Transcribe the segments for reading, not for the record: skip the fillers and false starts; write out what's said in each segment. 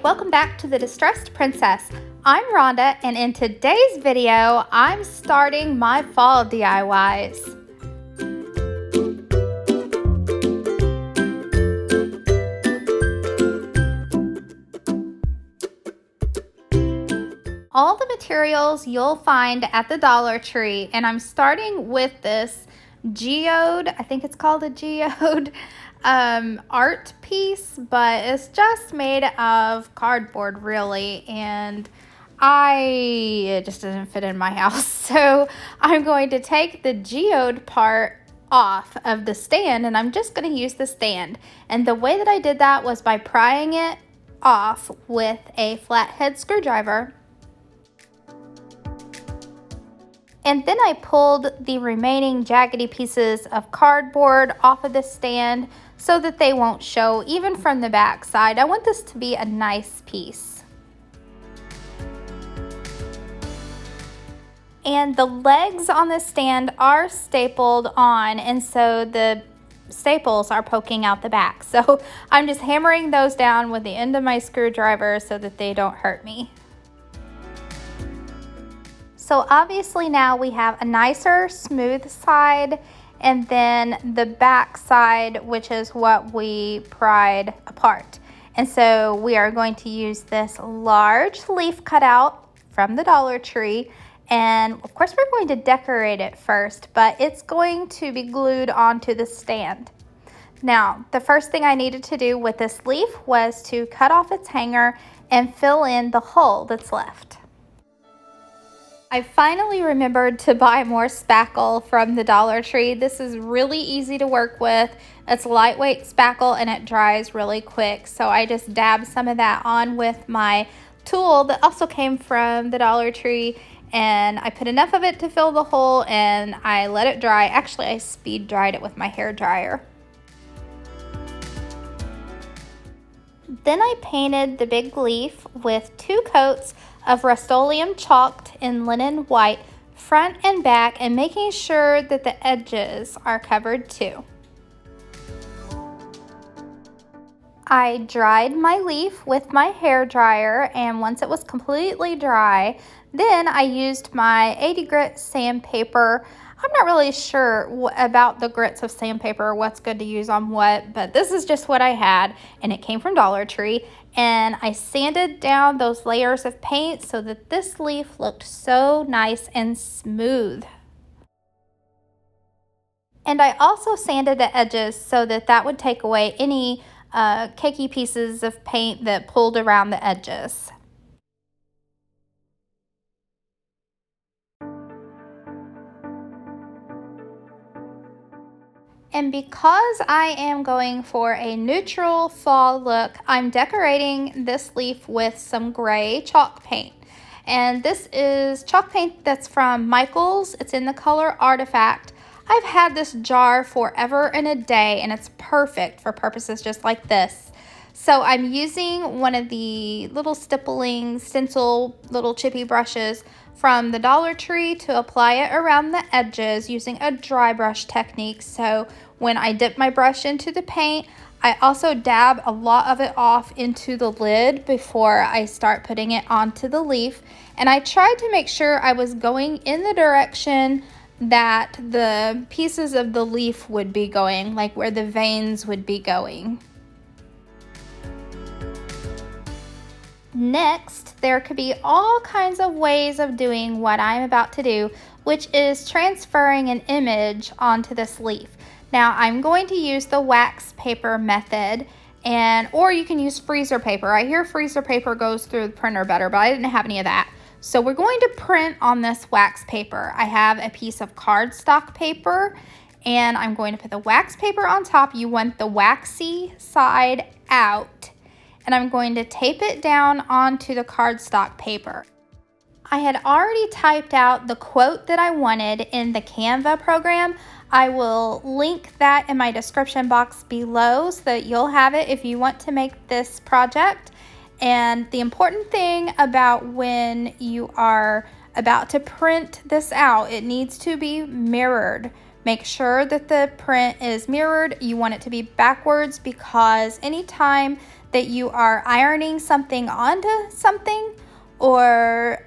welcome back to The Distressed Princess. I'm Rhonda, and in today's video, I'm starting my fall DIYs. All the materials you'll find at the Dollar Tree, and I'm starting with this Geode, I think it's called a Geode, art piece, but it's just made of cardboard really, and it just doesn't fit in my house. So I'm going to take the Geode part off of the stand, and I'm just going to use the stand. And the way that I did that was by prying it off with a flathead screwdriver. And then I pulled the remaining jaggedy pieces of cardboard off of the stand so that they won't show even from the back side. I want this to be a nice piece. And the legs on the stand are stapled on, and so the staples are poking out the back. So I'm just hammering those down with the end of my screwdriver so that they don't hurt me. So obviously now we have a nicer smooth side, and then the back side, which is what we pried apart. And so we are going to use this large leaf cutout from the Dollar Tree, and of course we're going to decorate it first, but it's going to be glued onto the stand. Now, the first thing I needed to do with this leaf was to cut off its hanger and fill in the hole that's left. I finally remembered to buy more spackle from the Dollar Tree. This is really easy to work with. It's lightweight spackle and it dries really quick. So I just dabbed some of that on with my tool that also came from the Dollar Tree, and I put enough of it to fill the hole and I let it dry. Actually, I speed dried it with my hair dryer. Then I painted the big leaf with 2 coats of Rust-Oleum chalked in linen white, front and back, and making sure that the edges are covered too. I dried my leaf with my hair dryer, and once it was completely dry, then I used my 80 grit sandpaper. I'm not really sure about the grits of sandpaper, what's good to use on what, but this is just what I had, and it came from Dollar Tree. And I sanded down those layers of paint so that this leaf looked so nice and smooth. And I also sanded the edges so that that would take away any cakey pieces of paint that pulled around the edges. And because I am going for a neutral fall look, I'm decorating this leaf with some gray chalk paint. And this is chalk paint that's from Michael's. It's in the color Artifact. I've had this jar forever and a day, and it's perfect for purposes just like this. So I'm using one of the little stippling stencil little chippy brushes from the Dollar Tree to apply it around the edges using a dry brush technique. So when I dip my brush into the paint, I also dab a lot of it off into the lid before I start putting it onto the leaf. And I tried to make sure I was going in the direction that the pieces of the leaf would be going, like where the veins would be going. Next, there could be all kinds of ways of doing what I'm about to do, which is transferring an image onto this leaf. Now, I'm going to use the wax paper method, or you can use freezer paper. I hear freezer paper goes through the printer better, but I didn't have any of that. So we're going to print on this wax paper. I have a piece of cardstock paper, and I'm going to put the wax paper on top. You want the waxy side out. And I'm going to tape it down onto the cardstock paper. I had already typed out the quote that I wanted in the Canva program. I will link that in my description box below so that you'll have it if you want to make this project. And the important thing about when you are about to print this out, it needs to be mirrored Make sure that the print is mirrored. You want it to be backwards because anytime that you are ironing something onto something or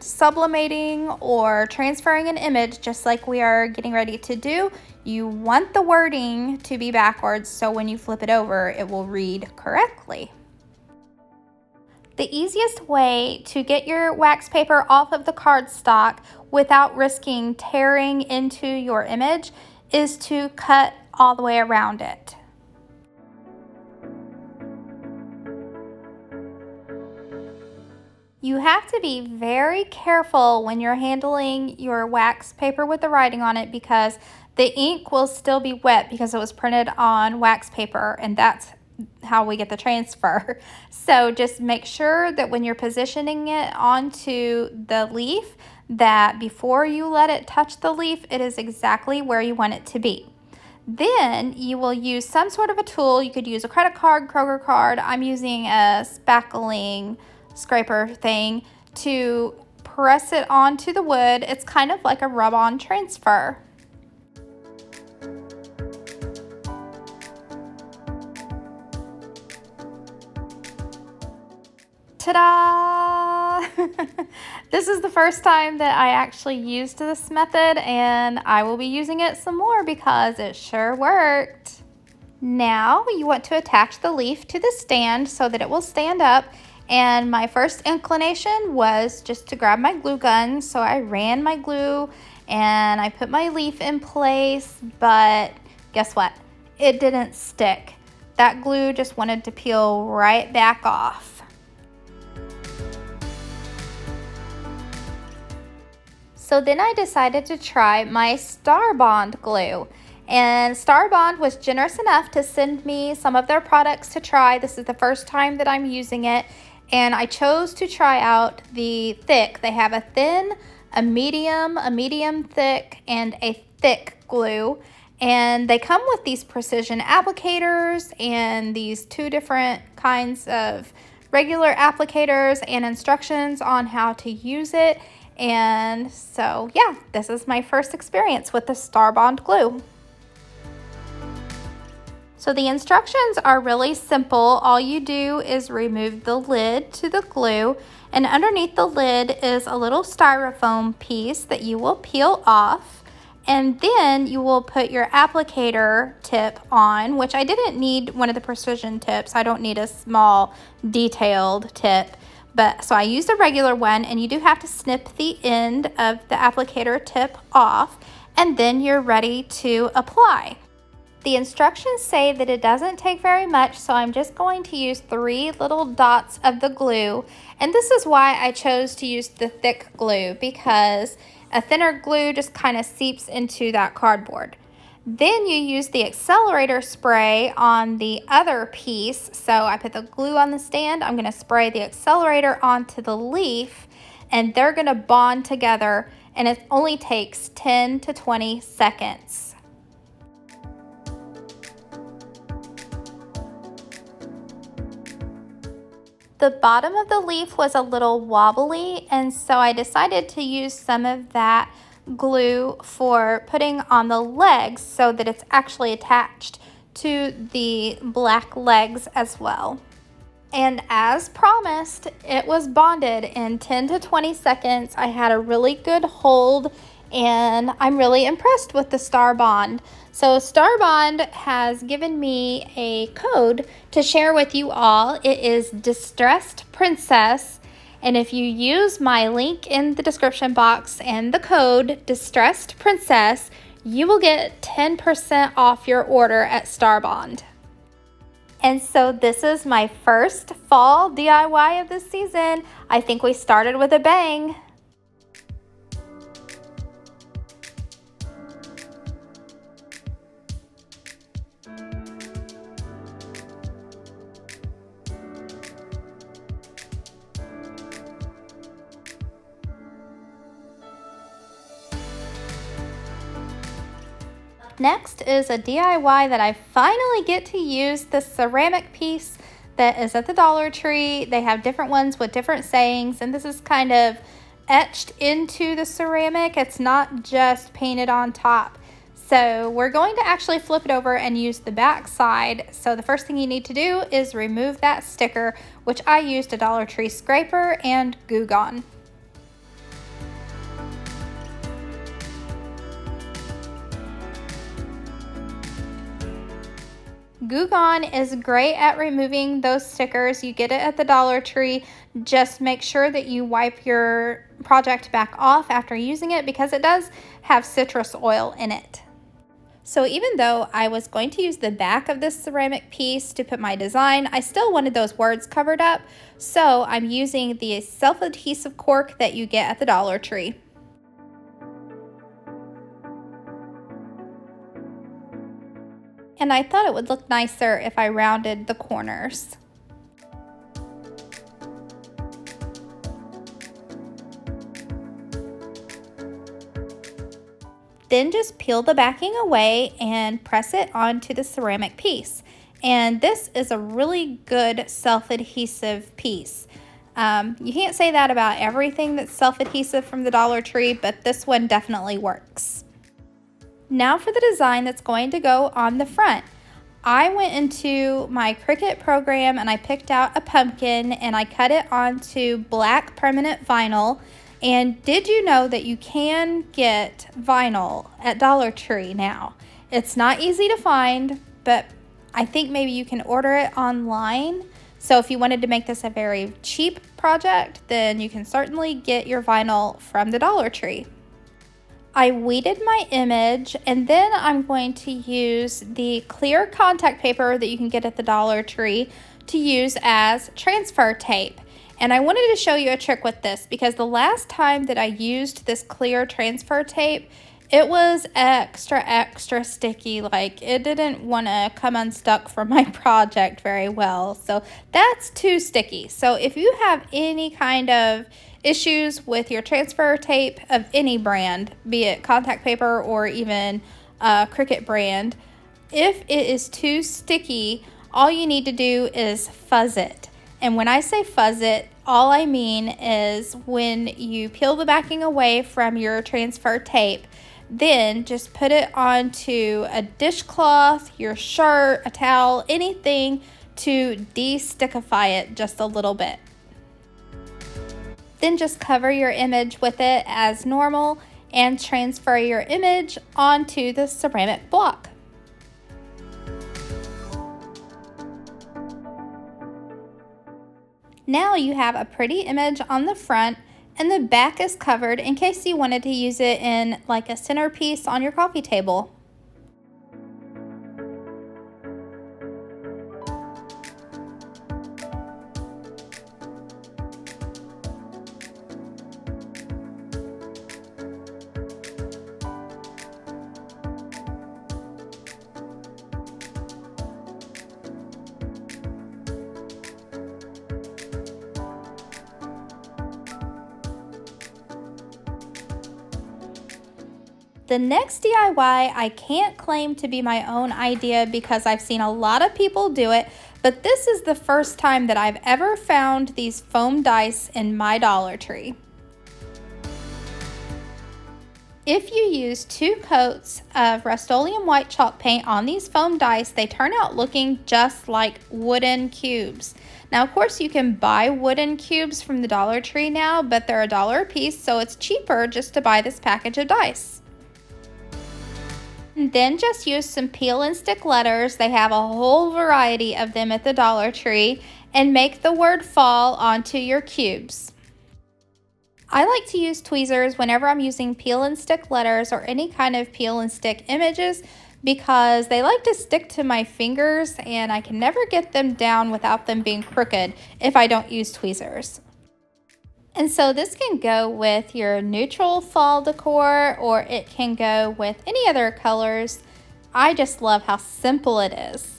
sublimating or transferring an image, just like we are getting ready to do, you want the wording to be backwards so when you flip it over, it will read correctly. The easiest way to get your wax paper off of the cardstock without risking tearing into your image is to cut all the way around it. You have to be very careful when you're handling your wax paper with the writing on it because the ink will still be wet because it was printed on wax paper, and that's how we get the transfer. So just make sure that when you're positioning it onto the leaf, that before you let it touch the leaf, it is exactly where you want it to be. Then you will use some sort of a tool. You could use a credit card, Kroger card. I'm using a spackling scraper thing to press it onto the wood. It's kind of like a rub-on transfer. Ta-da! This is the first time that I actually used this method, and I will be using it some more because it sure worked. Now you want to attach the leaf to the stand so that it will stand up, and my first inclination was just to grab my glue gun, so I ran my glue and I put my leaf in place, but guess what? It didn't stick. That glue just wanted to peel right back off. So then I decided to try my Star Bond glue, and Star Bond was generous enough to send me some of their products to try. This is the first time that I'm using it, and I chose to try out the thick. They have a thin, a medium thick, and a thick glue, and they come with these precision applicators and these two different kinds of regular applicators and instructions on how to use it. And so, yeah, this is my first experience with the Star Bond glue. So the instructions are really simple. All you do is remove the lid to the glue, and underneath the lid is a little styrofoam piece that you will peel off, and then you will put your applicator tip on, which I didn't need one of the precision tips. I don't need a small detailed tip. So I used a regular one, and you do have to snip the end of the applicator tip off, and then you're ready to apply. The instructions say that it doesn't take very much, so I'm just going to use 3 little dots of the glue, and this is why I chose to use the thick glue, because a thinner glue just kind of seeps into that cardboard. Then you use the accelerator spray on the other piece. So I put the glue on the stand. I'm going to spray the accelerator onto the leaf, and they're going to bond together, and it only takes 10 to 20 seconds. The bottom of the leaf was a little wobbly, and so I decided to use some of that glue for putting on the legs so that it's actually attached to the black legs as well. And as promised, it was bonded in 10 to 20 seconds. I had a really good hold, and I'm really impressed with the Star Bond. So Star Bond has given me a code to share with you all. It is Distressed Princess. And if you use my link in the description box and the code Distressed Princess, you will get 10% off your order at Star Bond. And so this is my first fall DIY of this season. I think we started with a bang. Next is a DIY that I finally get to use, the ceramic piece that is at the Dollar Tree. They have different ones with different sayings, and this is kind of etched into the ceramic. It's not just painted on top. So we're going to actually flip it over and use the back side. So the first thing you need to do is remove that sticker, which I used a Dollar Tree scraper and Goo Gone. Goo Gone is great at removing those stickers. You get it at the Dollar Tree. Just make sure that you wipe your project back off after using it because it does have citrus oil in it. So even though I was going to use the back of this ceramic piece to put my design, I still wanted those words covered up. So I'm using the self-adhesive cork that you get at the Dollar Tree. And I thought it would look nicer if I rounded the corners. Then just peel the backing away and press it onto the ceramic piece. And this is a really good self-adhesive piece. You can't say that about everything that's self-adhesive from the Dollar Tree, but this one definitely works. Now for the design that's going to go on the front. I went into my Cricut program and I picked out a pumpkin and I cut it onto black permanent vinyl. And did you know that you can get vinyl at Dollar Tree now? It's not easy to find, but I think maybe you can order it online. So if you wanted to make this a very cheap project, then you can certainly get your vinyl from the Dollar Tree. I weeded my image and then I'm going to use the clear contact paper that you can get at the Dollar Tree to use as transfer tape. And I wanted to show you a trick with this because the last time that I used this clear transfer tape, it was extra sticky. Like it didn't want to come unstuck from my project very well. So that's too sticky. So if you have any kind of issues with your transfer tape of any brand, be it contact paper or even a Cricut brand, if it is too sticky, all you need to do is fuzz it. And when I say fuzz it, all I mean is when you peel the backing away from your transfer tape, then just put it onto a dishcloth, your shirt, a towel, anything to de-stickify it just a little bit. Then just cover your image with it as normal and transfer your image onto the ceramic block. Now you have a pretty image on the front and the back is covered in case you wanted to use it in like a centerpiece on your coffee table. The next DIY I can't claim to be my own idea because I've seen a lot of people do it, but this is the first time that I've ever found these foam dice in my Dollar Tree. If you use 2 coats of Rust-Oleum white chalk paint on these foam dice, they turn out looking just like wooden cubes. Now, of course, you can buy wooden cubes from the Dollar Tree now, but they're $1 a piece, so it's cheaper just to buy this package of dice. And then just use some peel and stick letters. They have a whole variety of them at the Dollar Tree, and make the word fall onto your cubes. I like to use tweezers whenever I'm using peel and stick letters or any kind of peel and stick images because they like to stick to my fingers and I can never get them down without them being crooked if I don't use tweezers. And so this can go with your neutral fall decor or it can go with any other colors. I just love how simple it is.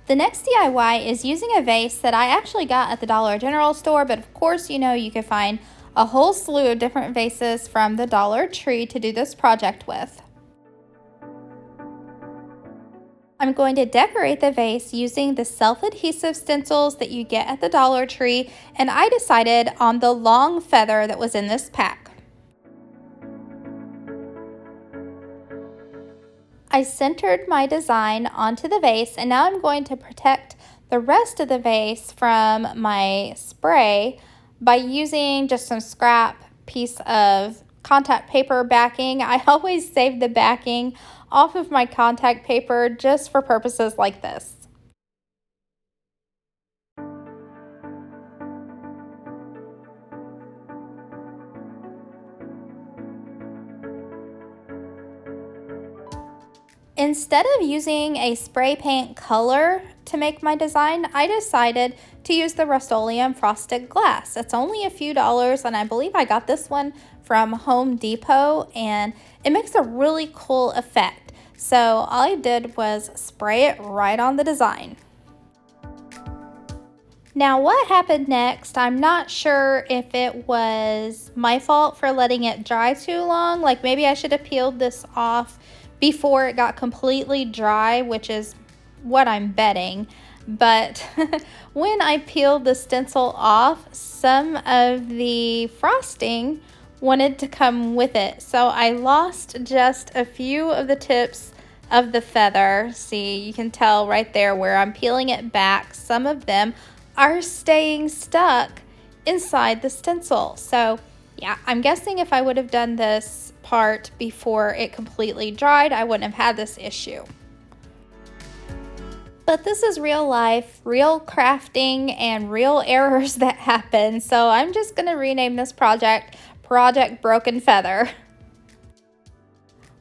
The next DIY is using a vase that I actually got at the Dollar General store, but of course, you know, you can find a whole slew of different vases from the Dollar Tree to do this project with. I'm going to decorate the vase using the self-adhesive stencils that you get at the Dollar Tree, and I decided on the long feather that was in this pack. I centered my design onto the vase, and now I'm going to protect the rest of the vase from my spray by using just some scrap piece of contact paper backing. I always save the backing off of my contact paper just for purposes like this. Instead of using a spray paint color to make my design, I decided to use the Rust-Oleum frosted glass. It's only a few dollars, and I believe I got this one from Home Depot, and it makes a really cool effect. So all I did was spray it right on the design. Now what happened next, I'm not sure if it was my fault for letting it dry too long. Like maybe I should have peeled this off before it got completely dry, which is what I'm betting. But when I peeled the stencil off, some of the frosting wanted to come with it. So I lost just a few of the tips of the feather. See, you can tell right there where I'm peeling it back. Some of them are staying stuck inside the stencil. So yeah, I'm guessing if I would have done this part before it completely dried, I wouldn't have had this issue. But this is real life, real crafting, and real errors that happen. So I'm just gonna rename this project Project Broken Feather.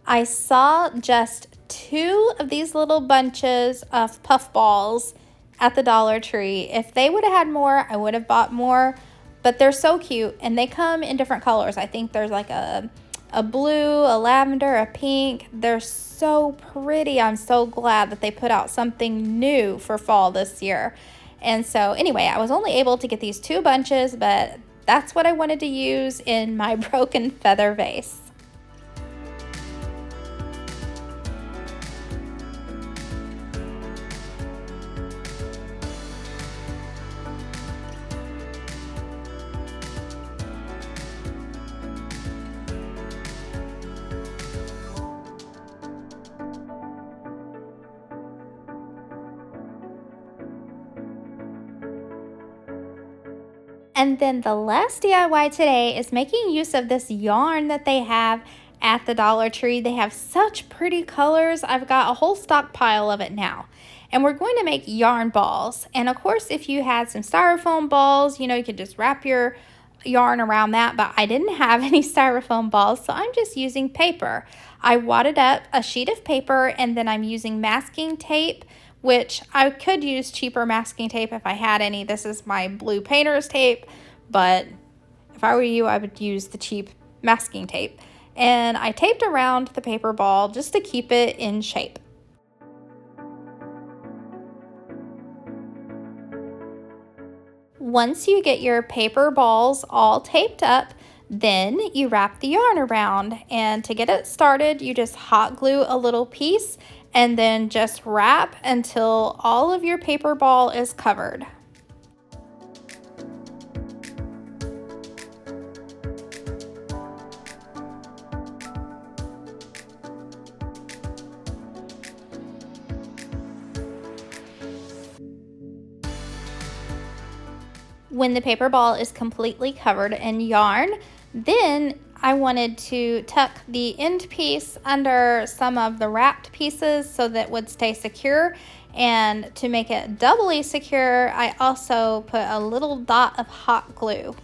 I saw just 2 of these little bunches of puff balls at the Dollar Tree. If they would have had more, I would have bought more, but they're so cute and they come in different colors. I think there's like a blue, a lavender, a pink. They're so pretty. I'm so glad that they put out something new for fall this year. And so anyway, I was only able to get these 2 bunches, but that's what I wanted to use in my broken feather vase. And then the last DIY today is making use of this yarn that they have at the Dollar Tree. They have such pretty colors. I've got a whole stockpile of it now. And we're going to make yarn balls. And of course, if you had some styrofoam balls, you know, you could just wrap your yarn around that, but I didn't have any styrofoam balls, so I'm just using paper. I wadded up a sheet of paper, and then I'm using masking tape, which I could use cheaper masking tape if I had any. This is my blue painter's tape, but if I were you, I would use the cheap masking tape. And I taped around the paper ball just to keep it in shape. Once you get your paper balls all taped up, then you wrap the yarn around, and to get it started, you just hot glue a little piece and then just wrap until all of your paper ball is covered. When the paper ball is completely covered in yarn, then I wanted to tuck the end piece under some of the wrapped pieces so that it would stay secure. And to make it doubly secure, I also put a little dot of hot glue.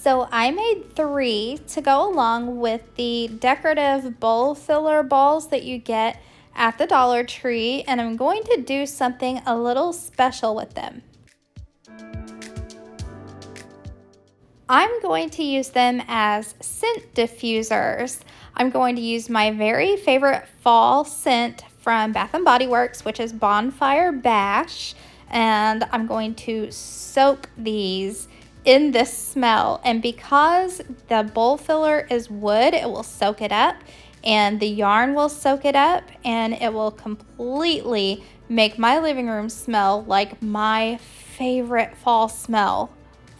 So I made 3 to go along with the decorative bowl filler balls that you get at the Dollar Tree, and I'm going to do something a little special with them. I'm going to use them as scent diffusers. I'm going to use my very favorite fall scent from Bath & Body Works, which is Bonfire Bash, and I'm going to soak these in this smell. And because the bowl filler is wood, it will soak it up, and the yarn will soak it up, and it will completely make my living room smell like my favorite fall smell.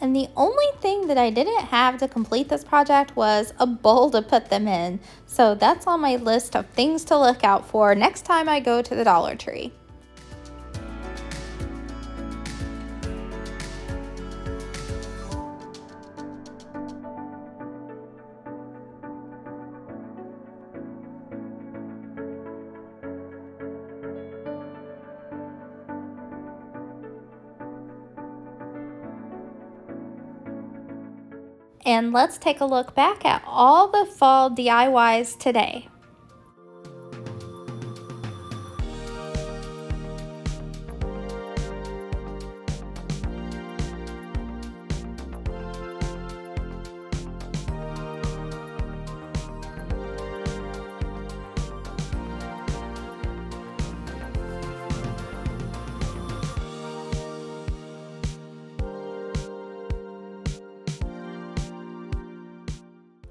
And the only thing that I didn't have to complete this project was a bowl to put them in. So that's on my list of things to look out for next time I go to the Dollar Tree. And let's take a look back at all the fall DIYs today.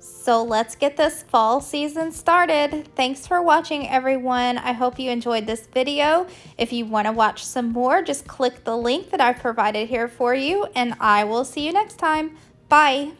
So let's get this fall season started. Thanks for watching, everyone. I hope you enjoyed this video. If you want to watch some more, just click the link that I've provided here for you, and I will see you next time. Bye.